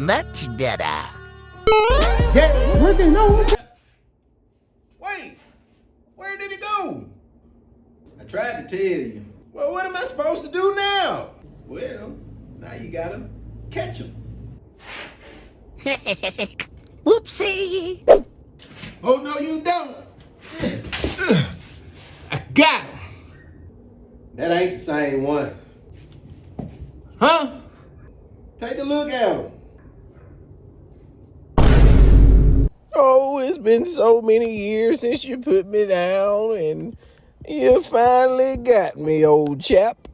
much better. Get working on. Wait, where did he go? I tried to tell you. Well, what am I supposed to do now? Well, now you gotta catch him. Whoopsie. Oh, no, you don't. I got him. That ain't the same one. Huh? Take a look at him. Oh, it's been so many years since you put me down, and you finally got me, old chap.